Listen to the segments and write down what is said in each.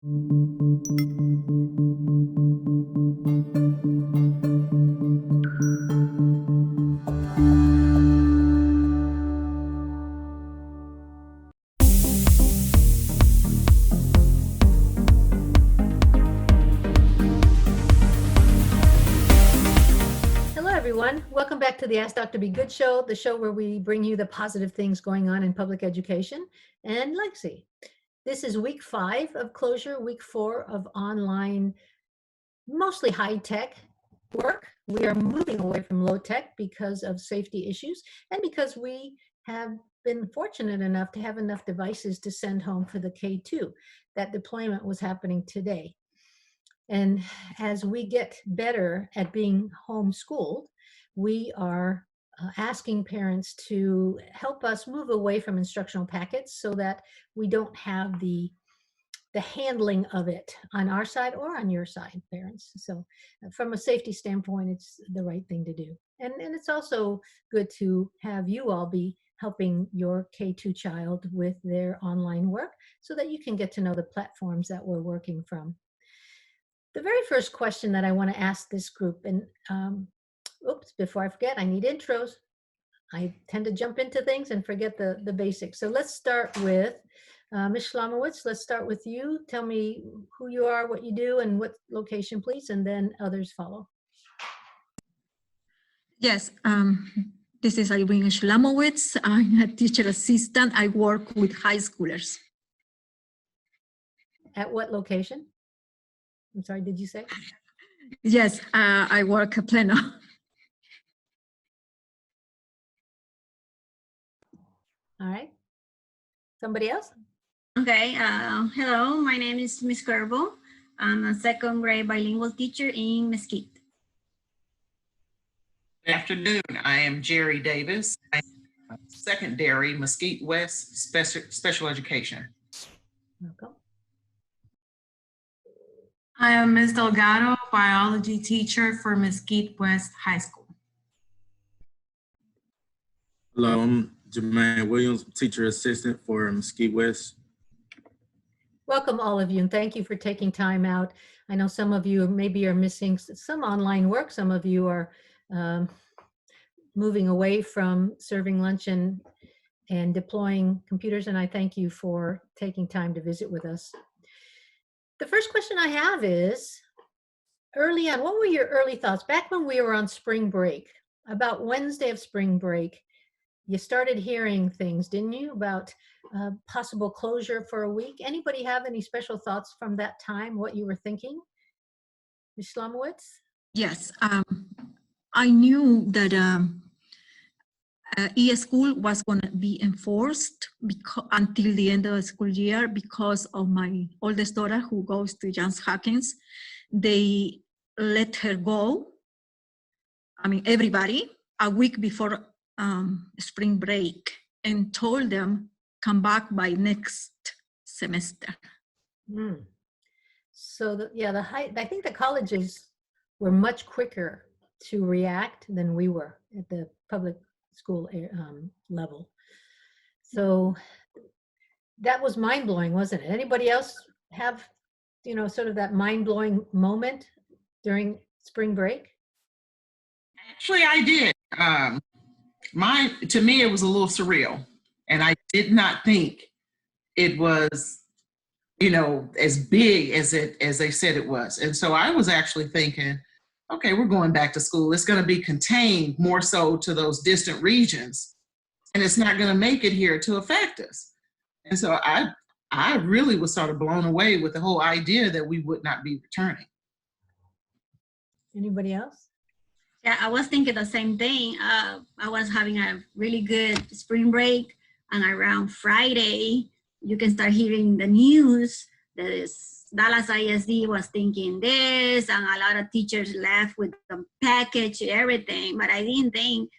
Hello, everyone. Welcome back to the Ask Dr. Be Good show, the show where we bring you the positive things going on in public education and legacy. This is week 5 of closure, week 4 of online, mostly high-tech work. We are moving away from low-tech because of safety issues and because we have been fortunate enough to have enough devices to send home for the K2. That deployment was happening today. And as we get better at being homeschooled, we are asking parents to help us move away from instructional packets so that we don't have the handling of it on our side or on your side, parents. So from a safety standpoint, it's the right thing to do. And it's also good to have you all be helping your K2 child with their online work so that you can get to know the platforms that we're working from. The very first question that I want to ask this group, and oops, before I forget, I need intros. I tend to jump into things and forget the basics. So let's start with Ms. Schlamowitz. Let's start with you. Tell me who you are, what you do, and what location, please, and then others follow. Yes, this is Irene Schlamowitz. I'm a teacher assistant. I work with high schoolers. At what location? I'm sorry, did you say? Yes, I work at Plano. All right. Somebody else? Okay, hello, my name is Miss Kerbo. I'm a second grade bilingual teacher in Mesquite. Good afternoon, I am Jerry Davis. I'm secondary Mesquite West special education. Welcome. I am Ms. Delgado, biology teacher for Mesquite West High School. Hello, I'm Jermaine Williams, teacher assistant for Mesquite West. Welcome all of you, and thank you for taking time out. I know some of you maybe are missing some online work. Some of you are moving away from serving lunch and deploying computers, and I thank you for taking time to visit with us. The first question I have is, early on, what were your early thoughts? Back when we were on spring break, about Wednesday of spring break, you started hearing things, didn't you, about possible closure for a week? Anybody have any special thoughts from that time, what you were thinking? Ms. Schlamowitz? Yes, I knew that e-school was going to be enforced until the end of the school year because of my oldest daughter who goes to Johns Hopkins. They let her go, I mean everybody, a week before spring break and told them come back by next semester. So I think the colleges were much quicker to react than we were at the public school level. So that was mind-blowing, wasn't it? Anybody else have, sort of that mind-blowing moment during spring break? Actually, I did. To me, it was a little surreal, and I did not think it was, as big as they said it was. And so I was actually thinking, okay, we're going back to school. It's going to be contained more so to those distant regions, and it's not going to make it here to affect us. And so I really was sort of blown away with the whole idea that we would not be returning. Anybody else? Yeah, I was thinking the same thing. I was having a really good spring break, and around Friday, you can start hearing the news that is Dallas ISD was thinking this, and a lot of teachers left with the package, everything. But I didn't think,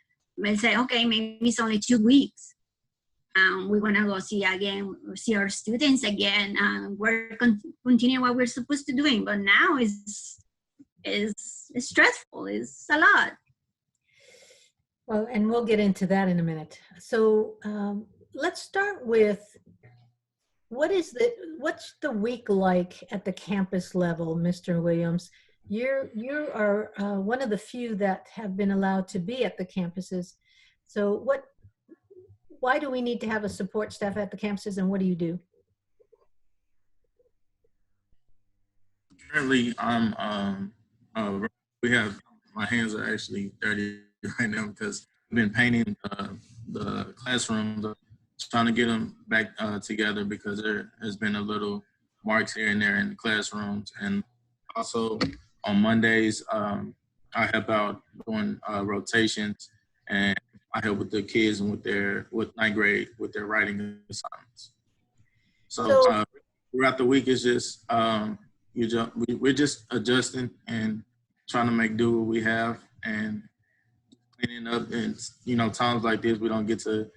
I say, okay, maybe it's only 2 weeks. We're gonna go see our students again, and we're continue what we're supposed to doing. But now it's stressful. It's a lot. Well, and we'll get into that in a minute. So let's start with what's the week like at the campus level, Mr. Williams? You are one of the few that have been allowed to be at the campuses. So why do we need to have a support staff at the campuses, and what do you do? Currently, we have, my hands are actually dirty right now because I've been painting the classrooms, trying to get them back together because there has been a little marks here and there in the classrooms. And also on Mondays, I help out doing rotations, and I help with the kids and with ninth grade with their writing assignments. So throughout the week, it's just, we're just adjusting and trying to make do what we have and cleaning up. And, times like this, we don't get to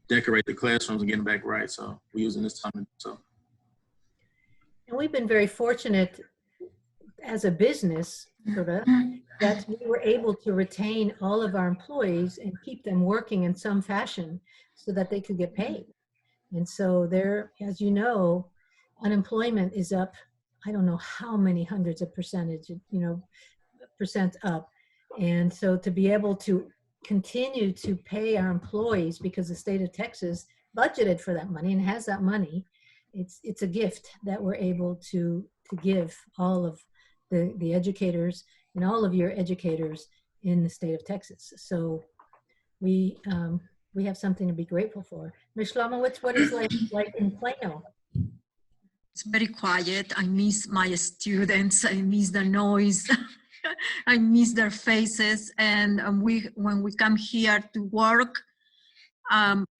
decorate the classrooms and get them back right. So we're using this time to do so. And we've been very fortunate as a business, that we were able to retain all of our employees and keep them working in some fashion so that they could get paid. And so there, as you know, unemployment is up, I don't know how many hundreds of percent up. And so to be able to continue to pay our employees, because the state of Texas budgeted for that money and has that money, it's a gift that we're able to give all of the educators and all of your educators in the state of Texas. So we have something to be grateful for. Ms. Shlomowitz, what is like in Plano? It's very quiet. I miss my students. I miss the noise. I miss their faces. And when we come here to work,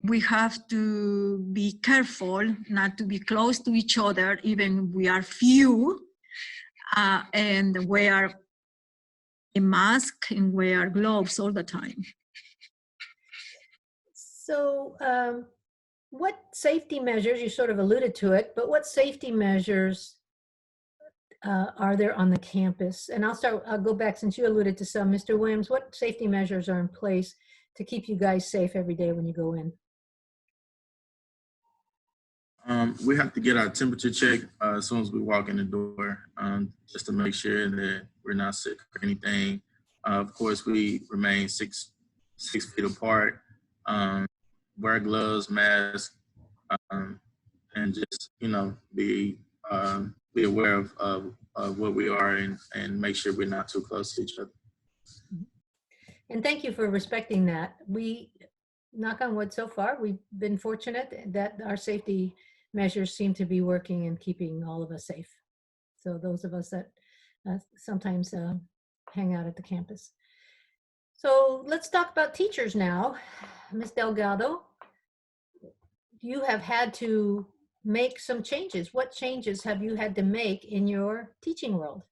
we have to be careful not to be close to each other, even we are few, and wear a mask and wear gloves all the time. So what safety measures, you sort of alluded to it, but what safety measures are there on the campus? And I'll go back since you alluded to some. Mr. Williams, what safety measures are in place to keep you guys safe every day when you go in? We have to get our temperature checked as soon as we walk in the door, just to make sure that we're not sick or anything. Of course, we remain 6 feet apart, wear gloves, mask, and just, be aware of what we are and make sure we're not too close to each other. And thank you for respecting that. We, knock on wood, so far, we've been fortunate that our safety measures seem to be working and keeping all of us safe. So those of us that sometimes hang out at the campus. So let's talk about teachers now. Ms. Delgado, you have had to make some changes. What changes have you had to make in your teaching world?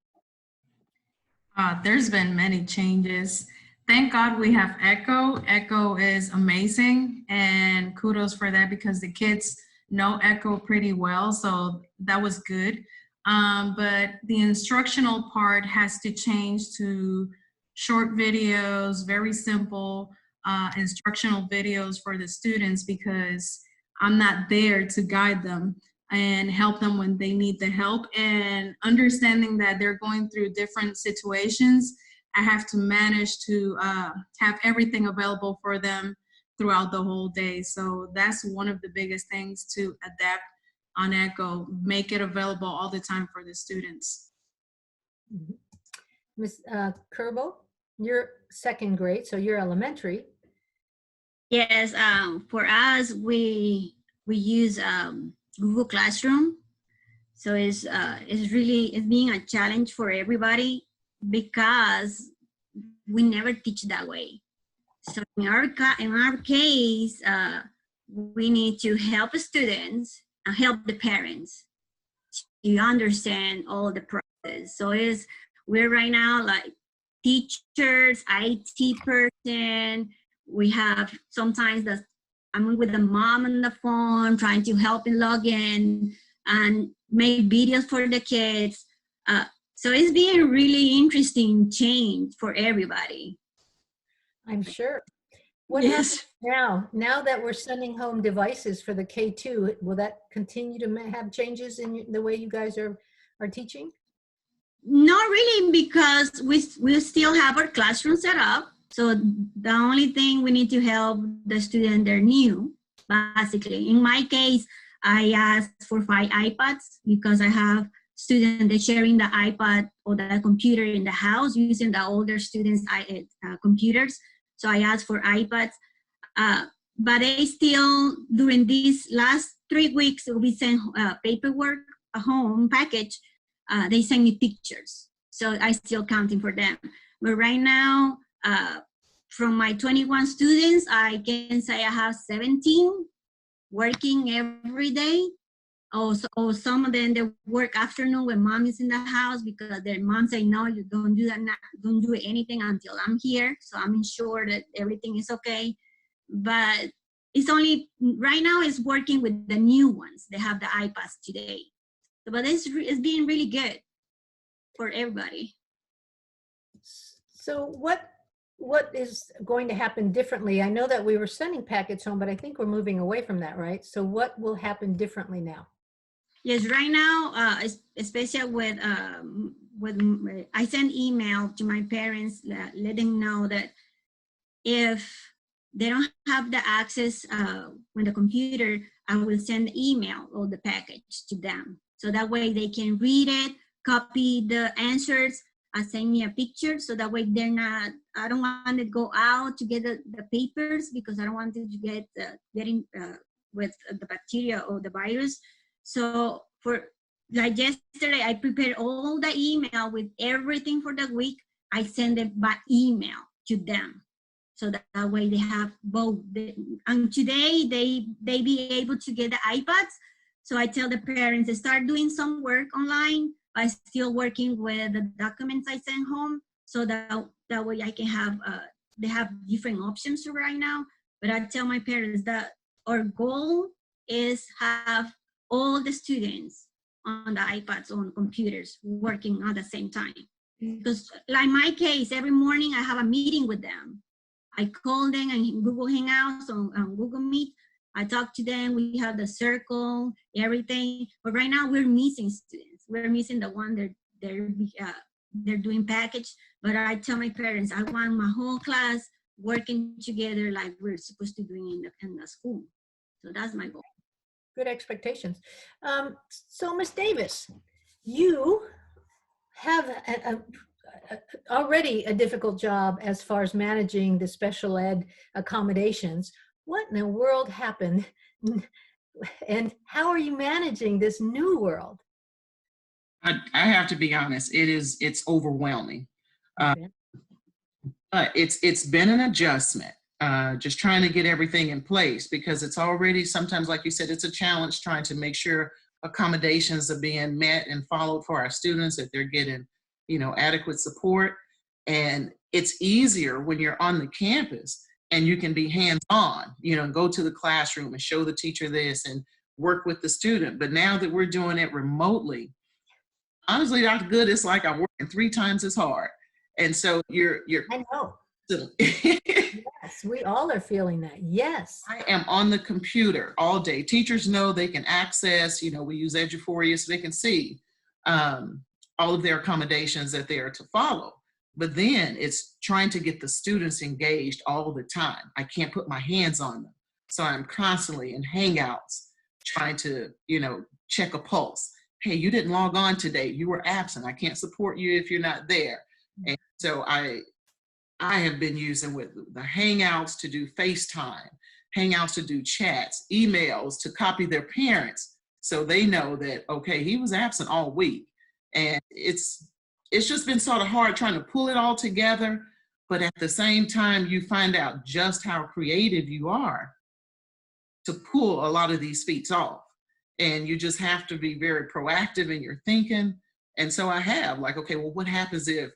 There's been many changes. Thank God we have Echo. Echo is amazing, and kudos for that because the kids know Echo pretty well, so that was good. But the instructional part has to change to short videos, very simple instructional videos for the students because I'm not there to guide them and help them when they need the help. And understanding that they're going through different situations, I have to manage to have everything available for them throughout the whole day. So that's one of the biggest things to adapt on Echo, make it available all the time for the students. Ms. Kerbo, you're second grade, so you're elementary. Yes, for us, we use Google Classroom. So it's being a challenge for everybody because we never teach that way. So in our case, we need to help the students and help the parents to understand all the process. So we're right now like teachers, IT person. We have sometimes I'm with the mom on the phone trying to help and log in and make videos for the kids. So it's been a really interesting change for everybody. I'm sure. What Yes. now that we're sending home devices for the K2, will that continue to have changes in the way you guys are teaching? Not really, because we still have our classroom set up. So the only thing we need to help the student, they're new, basically. In my case, I asked for 5 iPads because I have students that sharing the iPad or the computer in the house using the older students' computers. So I asked for iPads. But they still, during these last 3 weeks, we sent paperwork, a home package. They send me pictures. So I still counting for them. But right now, from my 21 students, I can say I have 17 working every day. Or some of them, they work afternoon when mom is in the house because their mom say, no, you don't do that, don't do anything until I'm here. So I'm sure that everything is okay. But it's only, right now it's working with the new ones. They have the iPads today. But it's being really good for everybody. So what is going to happen differently? I know that we were sending packets home, but I think we're moving away from that, right? So what will happen differently now? Yes, right now, especially with I send email to my parents, letting know that if they don't have the access with the computer, I will send email or the package to them. So that way they can read it, copy the answers, send me a picture. So that way they're not, I don't want to go out to get the papers because I don't want to get getting with the bacteria or the virus. So for like yesterday, I prepared all the email with everything for the week. I send it by email to them. So that way they have both. And today they be able to get the iPads. So I tell the parents to start doing some work online by still working with the documents I send home. So that way I can have, they have different options right now. But I tell my parents that our goal is have all the students on the iPads, on computers, working at the same time. Because like my case, every morning I have a meeting with them. I call them in Google Hangouts, on Google Meet. I talk to them, we have the circle, everything. But right now we're missing students. We're missing the one that they're doing package. But I tell my parents, I want my whole class working together like we're supposed to doing in the school. So that's my goal. Good expectations. So Ms. Davis, you have already a difficult job as far as managing the special ed accommodations. What in the world happened? And how are you managing this new world? I have to be honest, it's overwhelming. Okay. But it's been an adjustment, just trying to get everything in place, because it's already, sometimes, like you said, it's a challenge trying to make sure accommodations are being met and followed for our students, that they're getting, adequate support. And it's easier when you're on the campus and you can be hands-on, go to the classroom and show the teacher this and work with the student. But now that we're doing it remotely, honestly, Dr. Good, it's like I'm working 3 times as hard. And so you're I know. Yes, we all are feeling that. Yes. I am on the computer all day. Teachers know they can access, we use Eduphoria so they can see all of their accommodations that they are to follow. But then it's trying to get the students engaged all the time. I can't put my hands on them. So I'm constantly in Hangouts trying to, check a pulse. Hey, you didn't log on today. You were absent. I can't support you if you're not there. And so I have been using with the Hangouts to do FaceTime, Hangouts to do chats, emails to copy their parents so they know that, okay, he was absent all week. And it's just been sort of hard trying to pull it all together. But at the same time, you find out just how creative you are to pull a lot of these feats off. And you just have to be very proactive in your thinking. And so I have like, okay, well, what happens if,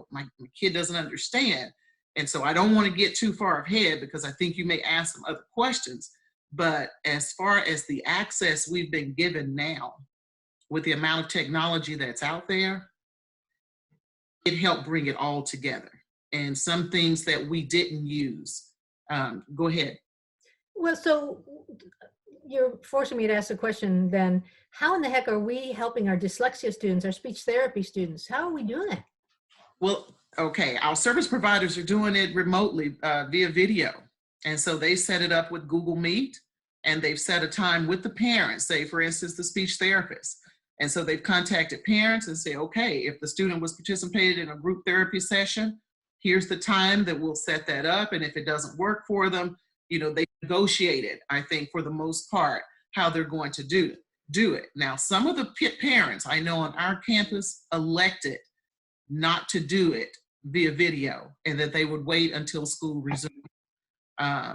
my kid doesn't understand? And so I don't want to get too far ahead because I think you may ask some other questions. But as far as the access we've been given now, with the amount of technology that's out there, it helped bring it all together. And some things that we didn't use, Go ahead. Well, so you're forcing me to ask a question then. How in the heck are we helping our dyslexia students, our speech therapy students? How are we doing it? Well, okay, our service providers are doing it remotely via video. And so they set it up with Google Meet, and they've set a time with the parents, say, for instance, the speech therapist. And so they've contacted parents and say, okay, if the student was participating in a group therapy session, here's the time that we'll set that up. And if it doesn't work for them, you know, they negotiated, I think, for the most part, how they're going to do it. Now, some of the parents I know on our campus elected not to do it via video, and that they would wait until school resumed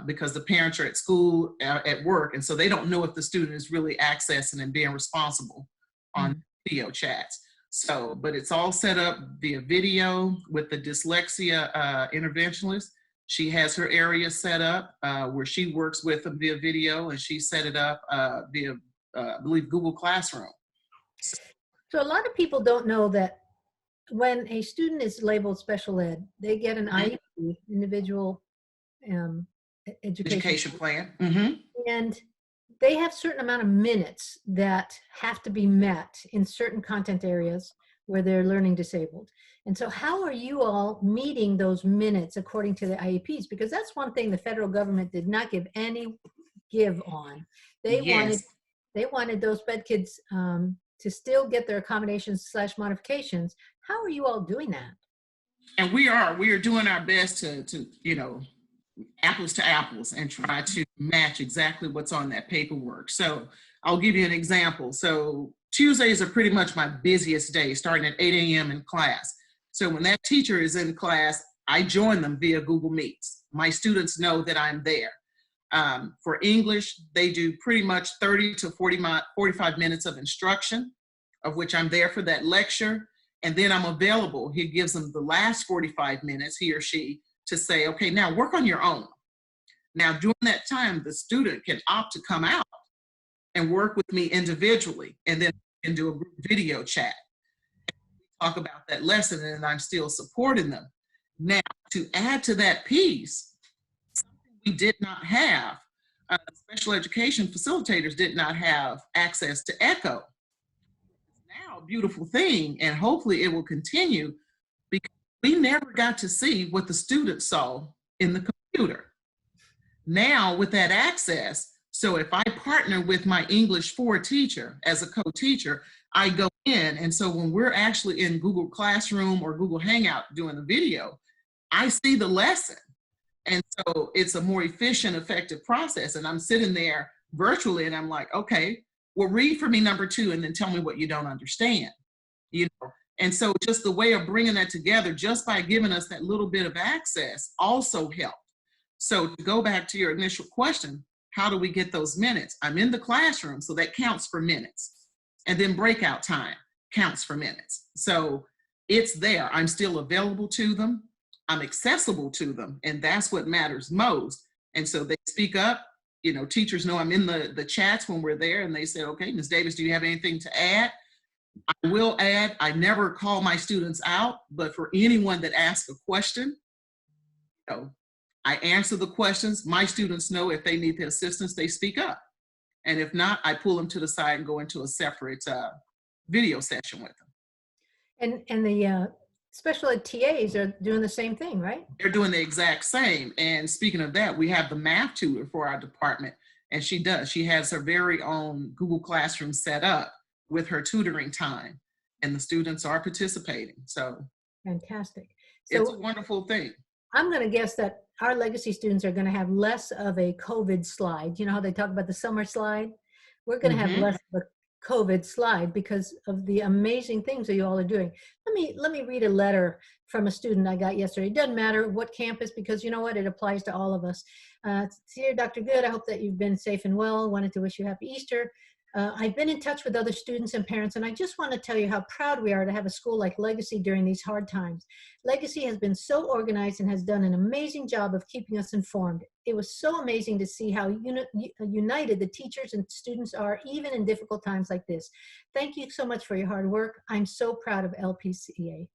because the parents are at school, at work, and so they don't know if the student is really accessing and being responsible on video chats. So, but it's all set up via video with the dyslexia interventionist. She has her area set up where she works with them via video, and she set it up via, I believe, Google Classroom. So a lot of people don't know that when a student is labeled special ed, they get an IEP, individual education Plan. And they have certain amount of minutes that have to be met in certain content areas where they're learning disabled. And so how are you all meeting those minutes according to the IEPs? Because that's one thing the federal government did not give any give on. They wanted those sped kids to still get their accommodations / modifications. How are you all doing that? And we are doing our best to you know, apples to apples and try to match exactly what's on that paperwork. So I'll give you an example. So Tuesdays are pretty much my busiest day, starting at 8 a.m. in class. So when that teacher is in class, I join them via Google Meets. My students know that I'm there. For English, they do pretty much 30 to 45 minutes of instruction, of which I'm there for that lecture. And then I'm available. He gives them the last 45 minutes, he or she, to say, okay, now work on your own. Now, during that time, the student can opt to come out and work with me individually, and then we can do a group video chat. Talk about that lesson, and I'm still supporting them. Now, to add to that piece, something we did not have, special education facilitators did not have access to Echo. Now a beautiful thing, and hopefully it will continue, because we never got to see what the students saw in the computer. Now with that access, so if I partner with my English 4 teacher as a co-teacher, I go in, and so when we're actually in Google Classroom or Google Hangout doing the video, I see the lesson. And so it's a more efficient, effective process. And I'm sitting there virtually and I'm like, okay, well, read for me number 2 and then tell me what you don't understand, you know? And so just the way of bringing that together, just by giving us that little bit of access, also helped. So to go back to your initial question, how do we get those minutes? I'm in the classroom, so that counts for minutes. And then breakout time counts for minutes. So it's there. I'm still available to them. I'm accessible to them, and that's what matters most. And so they speak up. You know, teachers know I'm in the chats when we're there, and they say, okay, Ms. Davis, do you have anything to add? I will add, I never call my students out, but for anyone that asks a question, you know, I answer the questions. My students know if they need the assistance, they speak up. And if not, I pull them to the side and go into a separate video session with them. And the special ed TAs are doing the same thing, right? They're doing the exact same. And speaking of that, we have the math tutor for our department, and she has her very own Google Classroom set up with her tutoring time, and the students are participating. So fantastic. It's So a wonderful thing. I'm going to guess that our legacy students are going to have less of a COVID slide. You know how they talk about the summer slide? We're going to have less of a COVID slide because of the amazing things that you all are doing. Let me read a letter from a student I got yesterday. It doesn't matter what campus, because you know what? It applies to all of us. Dear Dr. Good, I hope that you've been safe and well. Wanted to wish you happy Easter. I've been in touch with other students and parents, and I just want to tell you how proud we are to have a school like Legacy during these hard times. Legacy has been so organized and has done an amazing job of keeping us informed. It was so amazing to see how united the teachers and students are, even in difficult times like this. Thank you so much for your hard work. I'm so proud of LPCA.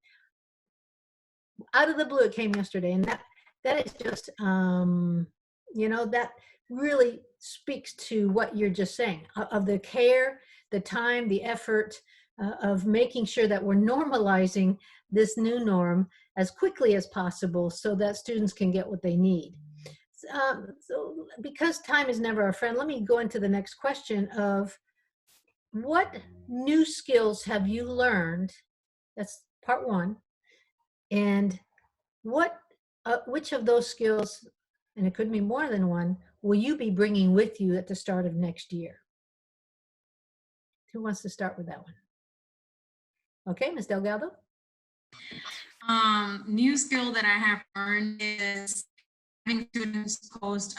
Out of the blue, it came yesterday, and that is just that really speaks to what you're just saying, of the care, the time, the effort, of making sure that we're normalizing this new norm as quickly as possible so that students can get what they need. So because time is never our friend, let me go into the next question of what new skills have you learned? That's part one. And which of those skills, and it could be more than one, will you be bringing with you at the start of next year? Who wants to start with that one? Okay, Ms. Delgado. New skill that I have learned is having students post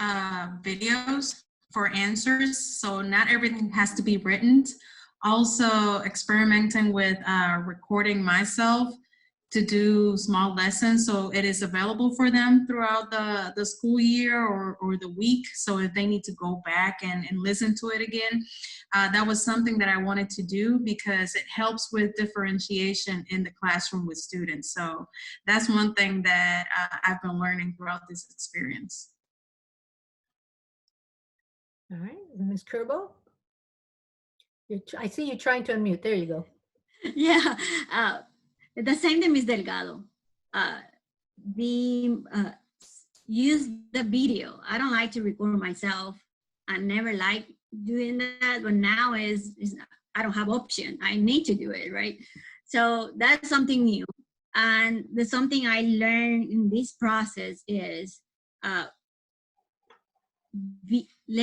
videos for answers. So not everything has to be written. Also experimenting with recording myself to do small lessons, so it is available for them throughout the school year or the week. So if they need to go back and listen to it again, that was something that I wanted to do because it helps with differentiation in the classroom with students. So that's one thing that I've been learning throughout this experience. All right, Ms. Kerbo. I see you trying to unmute. There you go. Yeah, the same thing, Ms. Delgado. Use the video. I don't like to record myself. I never like doing that, but now I don't have option. I need to do it, right? So that's something new. And the something I learned in this process is let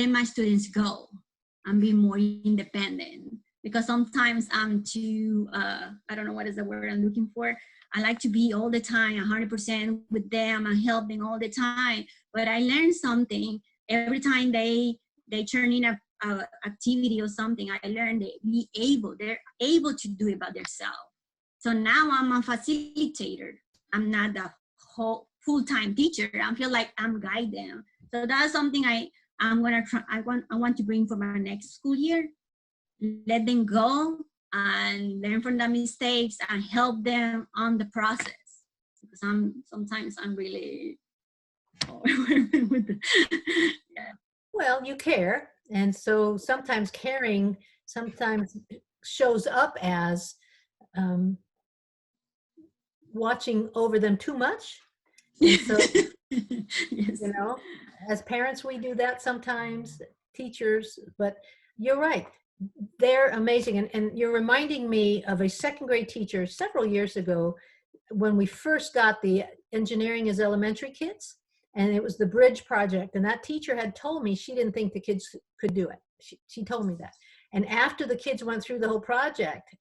my students go and be more independent. Because sometimes I'm too, I don't know what is the word I'm looking for. I like to be all the time, 100% with them and helping all the time. But I learned something every time they turn in a activity or something. I learned they're able to do it by themselves. So now I'm a facilitator. I'm not the whole full-time teacher. I feel like I'm guiding them. So that's something I'm gonna try. I want to bring for my next school year. Let them go and learn from the mistakes and help them on the process. Because sometimes I'm really with the, yeah. Well, you care. And so sometimes caring sometimes shows up as watching over them too much. And so, Yes. as parents, we do that sometimes, teachers, but you're right. They're amazing. And you're reminding me of a second grade teacher several years ago when we first got the engineering as elementary kids, and it was the bridge project. And that teacher had told me she didn't think the kids could do it. She told me that. And after the kids went through the whole project,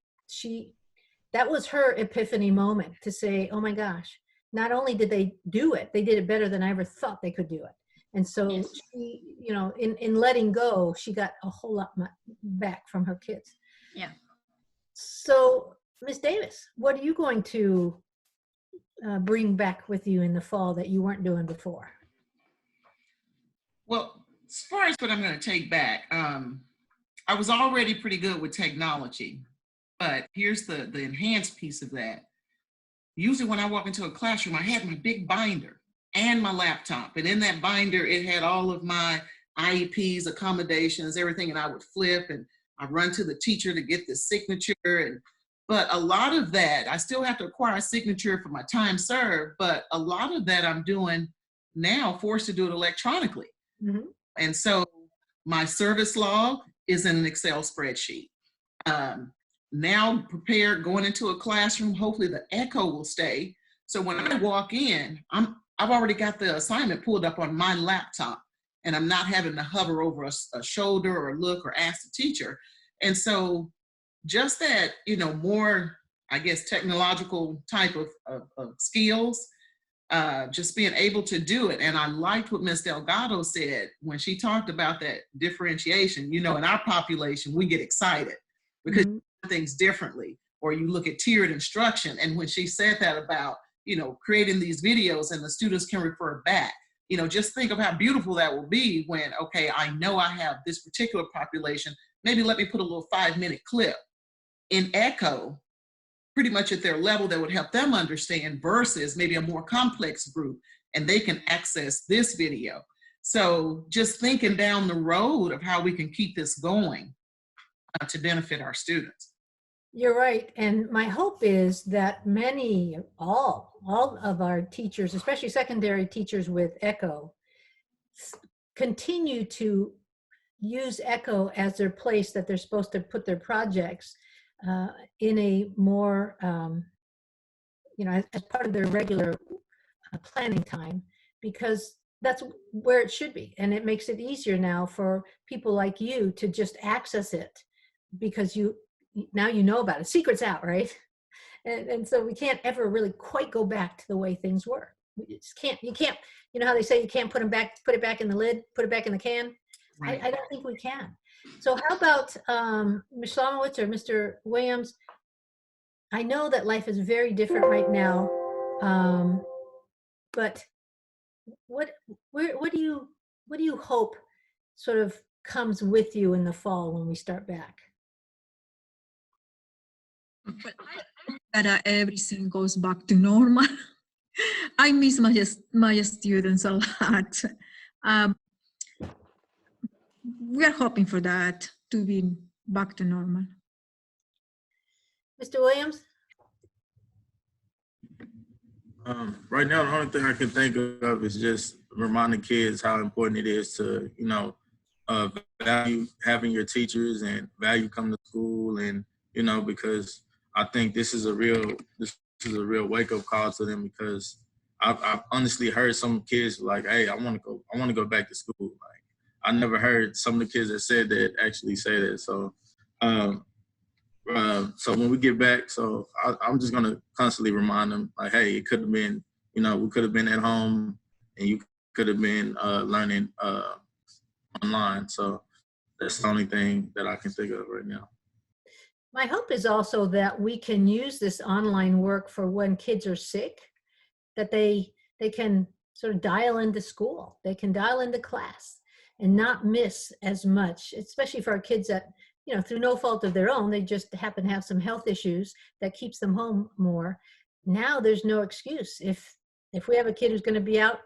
that was her epiphany moment to say, oh my gosh, not only did they do it, they did it better than I ever thought they could do it. And so Yes. she, in letting go, she got a whole lot back from her kids. Yeah. So, Ms. Davis, what are you going to bring back with you in the fall that you weren't doing before? Well, as far as what I'm going to take back, I was already pretty good with technology, but here's the enhanced piece of that. Usually when I walk into a classroom, I had my big binder and my laptop. And in that binder, it had all of my IEPs, accommodations, everything. And I would flip and I run to the teacher to get the signature. But a lot of that, I still have to acquire a signature for my time served, but a lot of that I'm doing now, forced to do it electronically. Mm-hmm. And so my service log is in an Excel spreadsheet. Now prepared, going into a classroom, hopefully the echo will stay. So when I walk in, I've already got the assignment pulled up on my laptop and I'm not having to hover over a shoulder or look or ask the teacher. And so just that, more, I guess, technological type of skills, just being able to do it. And I liked what Ms. Delgado said when she talked about that differentiation. In our population, we get excited because mm-hmm. things differently, or you look at tiered instruction. And when she said that about, creating these videos and the students can refer back, just think of how beautiful that will be when, okay, I know I have this particular population, maybe let me put a little 5-minute clip in echo, pretty much at their level that would help them understand versus maybe a more complex group and they can access this video. So just thinking down the road of how we can keep this going to benefit our students. You're right. And my hope is that all of our teachers, especially secondary teachers with ECHO, continue to use ECHO as their place that they're supposed to put their projects in a more, as part of their regular planning time, because that's where it should be. And it makes it easier now for people like you to just access it, because now you know about it. Secret's out, right? And so we can't ever really quite go back to the way things were. We just can't. You can't. You know how they say you can't put it back in the lid, put it back in the can. Right. I don't think we can. So how about Ms. Slomowitz or Mr. Williams? I know that life is very different right now, but what do you hope sort of comes with you in the fall when we start back? But I hope that everything goes back to normal. I miss my students a lot. We are hoping for that, to be back to normal. Mr. Williams? Right now, the only thing I can think of is just reminding kids how important it is to, value having your teachers and value coming to school, and because I think this is a real wake up call to them, because I've honestly heard some kids like, hey, I want to go back to school. Like, I never heard some of the kids that said that actually say that. So, so when we get back, I'm just gonna constantly remind them, like, hey, it could have been, we could have been at home, and you could have been learning online. So that's the only thing that I can think of right now. My hope is also that we can use this online work for when kids are sick, that they can sort of dial into school, they can dial into class and not miss as much, especially for our kids that, through no fault of their own, they just happen to have some health issues that keeps them home more. Now there's no excuse. If we have a kid who's going to be out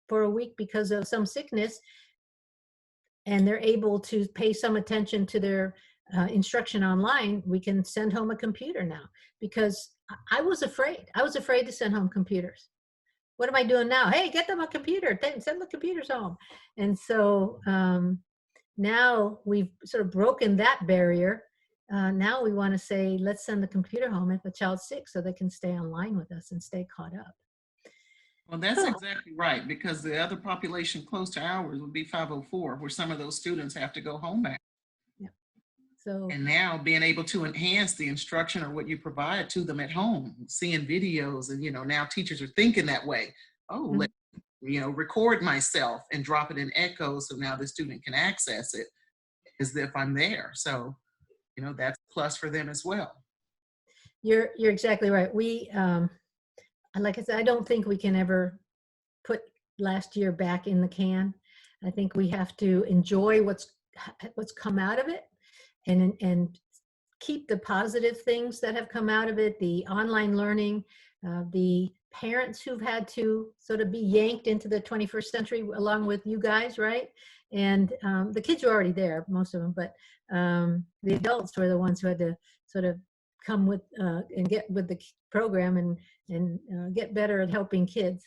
for a week because of some sickness, and they're able to pay some attention to their instruction online, we can send home a computer now, because I was afraid to send home computers. What am I doing now? Hey, get them a computer, send the computers home. And so now we've sort of broken that barrier. Now we want to say, let's send the computer home if a child's sick, so they can stay online with us and stay caught up. Well, that's exactly right, because the other population close to ours would be 504, where some of those students have to go home back. Yeah. So, and now being able to enhance the instruction or what you provide to them at home, seeing videos, and now teachers are thinking that way. Oh, let record myself and drop it in Echo, so now the student can access it as if I'm there. So, that's a plus for them as well. You're exactly right. We, like I said, I don't think we can ever put last year back in the can. I think we have to enjoy what's come out of it, and keep the positive things that have come out of it, the online learning, the parents who've had to sort of be yanked into the 21st century along with you guys, right? And the kids are already there, most of them, but the adults were the ones who had to sort of come with and get with the program and get better at helping kids.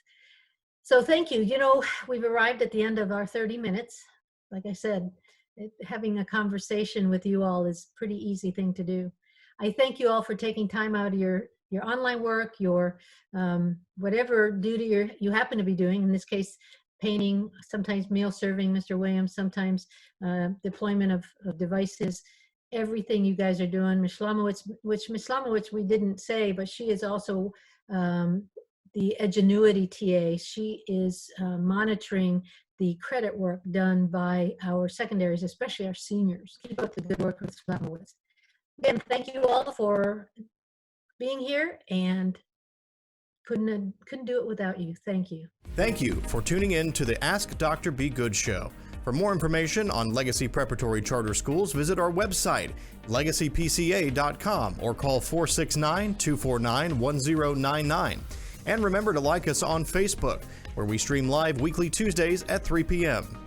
So thank you. We've arrived at the end of our 30 minutes. Like I said, having a conversation with you all is a pretty easy thing to do. I thank you all for taking time out of your online work, your whatever duty you happen to be doing. In this case, painting, sometimes meal serving, Mr. Williams, sometimes deployment of devices. Everything you guys are doing. Ms. Slomowitz we didn't say, but she is also the Edgenuity TA. She is monitoring the credit work done by our secondaries, especially our seniors. Keep up the good work with Slomowitz. Again, thank you all for being here, and couldn't do it without you. Thank you. Thank you for tuning in to the Ask Dr. Be Good show. For more information on Legacy Preparatory Charter Schools, visit our website, legacypca.com, or call 469-249-1099. And remember to like us on Facebook, where we stream live weekly Tuesdays at 3 p.m.